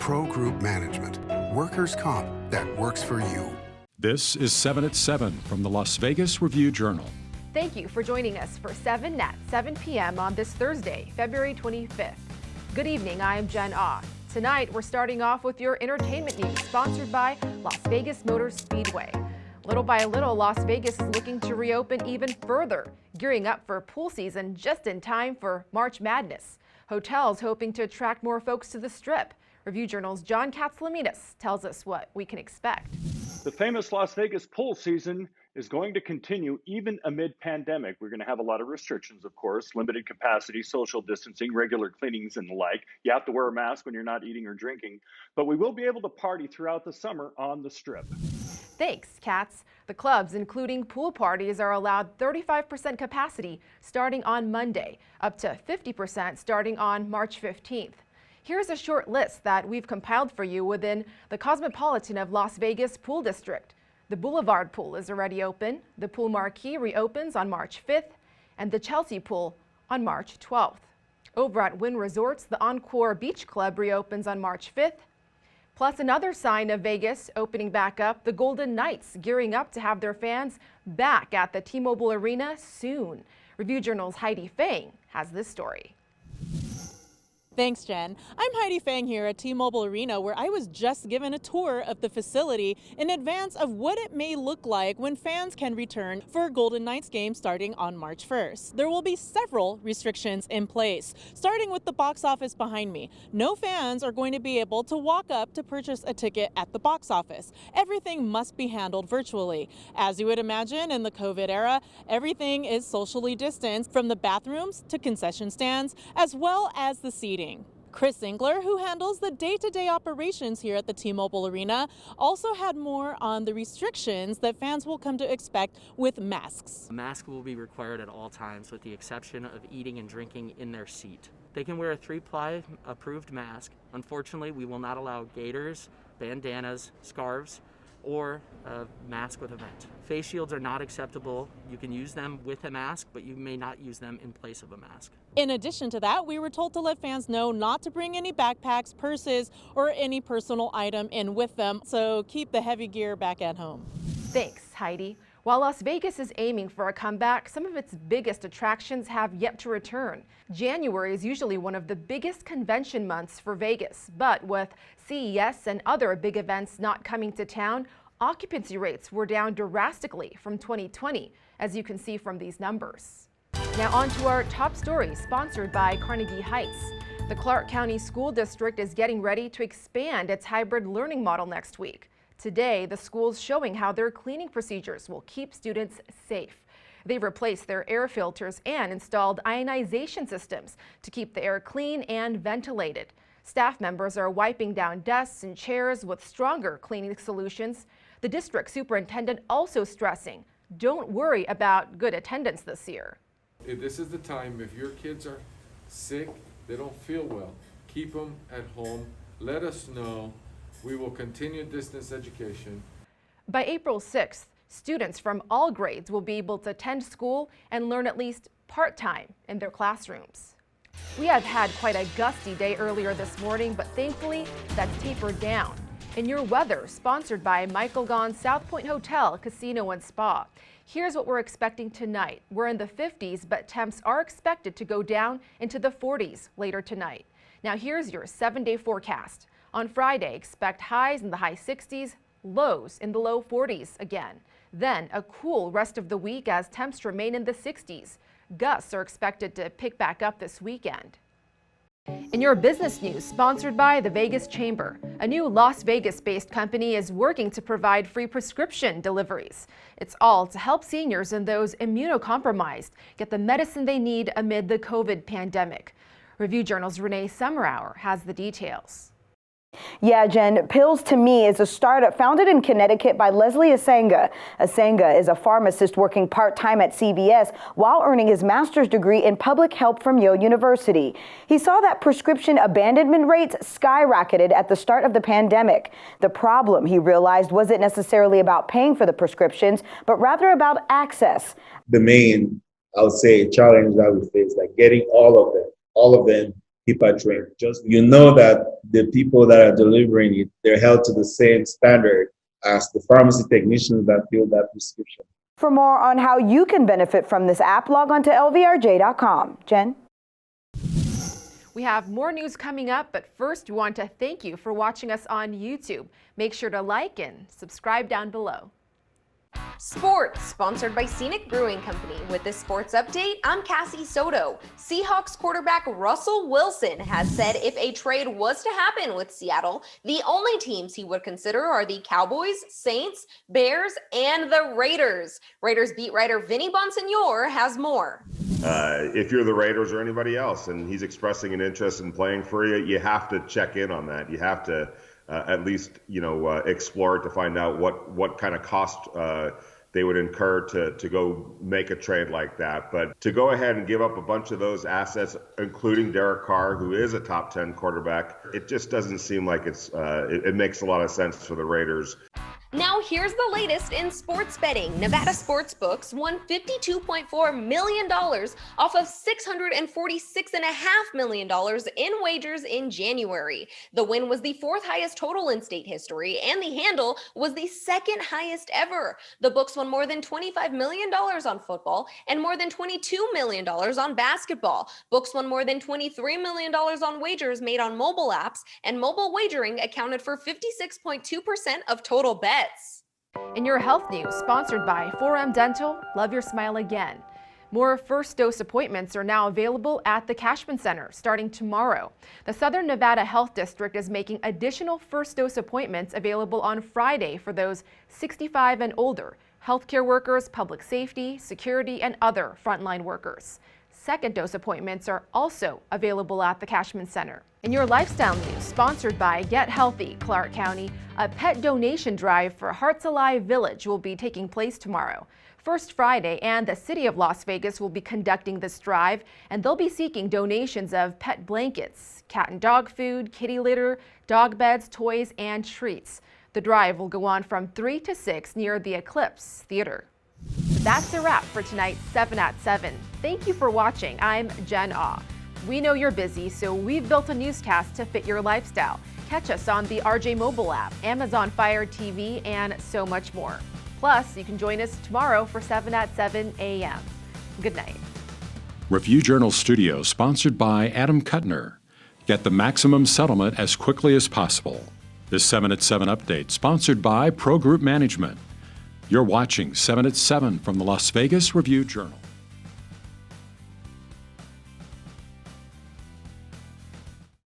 Pro Group Management. Workers' comp that works for you. This is 7 at 7 from the Las Vegas Review-Journal. Thank you for joining us for 7 at 7 p.m. on this Thursday, February 25th. Good evening, I am Jen Ah. Tonight, we're starting off with your entertainment news, sponsored by Las Vegas Motor Speedway. Little by little, Las Vegas is looking to reopen even further, gearing up for pool season just in time for March Madness. Hotels hoping to attract more folks to the Strip. Review-Journal's John Katzlamidas tells us what we can expect. The famous Las Vegas pool season is going to continue even amid pandemic. We're going to have a lot of restrictions, of course, limited capacity, social distancing, regular cleanings and the like. You have to wear a mask when you're not eating or drinking, but we will be able to party throughout the summer on the Strip. Thanks, Katz. The clubs, including pool parties, are allowed 35% capacity starting on Monday, up to 50% starting on March 15th. Here's a short list that we've compiled for you within the Cosmopolitan of Las Vegas Pool District. The Boulevard Pool is already open, the Pool Marquee reopens on March 5th, and the Chelsea Pool on March 12th. Over at Wynn Resorts, the Encore Beach Club reopens on March 5th. Plus, another sign of Vegas opening back up, the Golden Knights gearing up to have their fans back at the T-Mobile Arena soon. Review-Journal's Heidi Fang has this story. Thanks, Jen. I'm Heidi Fang here at T-Mobile Arena, where I was just given a tour of the facility in advance of what it may look like when fans can return for a Golden Knights game starting on March 1st. There will be several restrictions in place, starting with the box office behind me. No fans are going to be able to walk up to purchase a ticket at the box office. Everything must be handled virtually. As you would imagine in the COVID era, everything is socially distanced, from the bathrooms to concession stands, as well as the seating. Chris Engler, who handles the day-to-day operations here at the T-Mobile Arena, also had more on the restrictions that fans will come to expect with masks. A mask will be required at all times, with the exception of eating and drinking in their seat. They can wear a 3-ply approved mask. Unfortunately, we will not allow gaiters, bandanas, scarves, or a mask with a vent. Face shields are not acceptable. You can use them with a mask, but you may not use them in place of a mask. In addition to that, we were told to let fans know not to bring any backpacks, purses, or any personal item in with them, so keep the heavy gear back at home. Thanks, Heidi. While Las Vegas is aiming for a comeback, some of its biggest attractions have yet to return. January is usually one of the biggest convention months for Vegas, but with CES and other big events not coming to town, occupancy rates were down drastically from 2020, as you can see from these numbers. Now on to our top story, sponsored by Carnegie Heights. The Clark County School District is getting ready to expand its hybrid learning model next week. Today, the school's showing how their cleaning procedures will keep students safe. They've replaced their air filters and installed ionization systems to keep the air clean and ventilated. Staff members are wiping down desks and chairs with stronger cleaning solutions. The district superintendent also stressing, don't worry about good attendance this year. This is the time, if your kids are sick, they don't feel well, keep them at home, let us know. We will continue distance education. By April 6th, students from all grades will be able to attend school and learn at least part-time in their classrooms. We have had quite a gusty day earlier this morning, but thankfully that's tapered down. In your weather, sponsored by Michael Gaughan's South Point Hotel, Casino and Spa. Here's what we're expecting tonight. We're in the 50s, but temps are expected to go down into the 40s later tonight. Now here's your 7-day forecast. On Friday, expect highs in the high 60s, lows in the low 40s again. Then a cool rest of the week as temps remain in the 60s. Gusts are expected to pick back up this weekend. In your business news, sponsored by the Vegas Chamber, a new Las Vegas-based company is working to provide free prescription deliveries. It's all to help seniors and those immunocompromised get the medicine they need amid the COVID pandemic. Review-Journal's Renee Summerhour has the details. Yeah, Jen, Pills to Me is a startup founded in Connecticut by Leslie Asenga. Asenga is a pharmacist working part-time at CVS while earning his master's degree in public health from Yale University. He saw that prescription abandonment rates skyrocketed at the start of the pandemic. The problem, he realized, wasn't necessarily about paying for the prescriptions, but rather about access. The main, I would say, challenge that we face, like getting all of them HIPAA trained. Just you know that the people that are delivering it, they're held to the same standard as the pharmacy technicians that fill that prescription. For more on how you can benefit from this app, log on to lvrj.com. Jen? We have more news coming up, but first we want to thank you for watching us on YouTube. Make sure to like and subscribe down below. Sports, sponsored by Scenic Brewing Company. With this sports update, I'm Cassie Soto. Seahawks quarterback Russell Wilson has said if a trade was to happen with Seattle, the only teams he would consider are the Cowboys, Saints, Bears, and the Raiders. Raiders beat writer Vinny Bonsignore has more. If you're the Raiders or anybody else and he's expressing an interest in playing for you, you have to check in on that. You have to at least, explore it to find out what kind of cost they would incur to go make a trade like that. But to go ahead and give up a bunch of those assets, including Derek Carr, who is a top 10 quarterback, it just doesn't seem like it makes a lot of sense for the Raiders. Now here's the latest in sports betting. Nevada Sportsbooks won $52.4 million off of $646.5 million in wagers in January. The win was the fourth highest total in state history, and the handle was the second highest ever. The books won more than $25 million on football and more than $22 million on basketball. Books won more than $23 million on wagers made on mobile apps, and mobile wagering accounted for 56.2% of total bets. In your health news, sponsored by 4M Dental, love your smile again. More first dose appointments are now available at the Cashman Center starting tomorrow. The Southern Nevada Health District is making additional first dose appointments available on Friday for those 65 and older, healthcare workers, public safety, security, and other frontline workers. Second dose appointments are also available at the Cashman Center. In your lifestyle news, sponsored by Get Healthy, Clark County, a pet donation drive for Hearts Alive Village will be taking place tomorrow. First Friday, and the City of Las Vegas will be conducting this drive, and they'll be seeking donations of pet blankets, cat and dog food, kitty litter, dog beds, toys, and treats. The drive will go on from 3 to 6 near the Eclipse Theater. That's a wrap for tonight's 7 at 7. Thank you for watching. I'm Jen Ah. We know you're busy, so we've built a newscast to fit your lifestyle. Catch us on the RJ mobile app, Amazon Fire TV, and so much more. Plus, you can join us tomorrow for 7 at 7 a.m. Good night. Review Journal Studio, sponsored by Adam Kuttner. Get the maximum settlement as quickly as possible. This 7 at 7 update, sponsored by Pro Group Management. You're watching 7 at 7 from the Las Vegas Review Journal.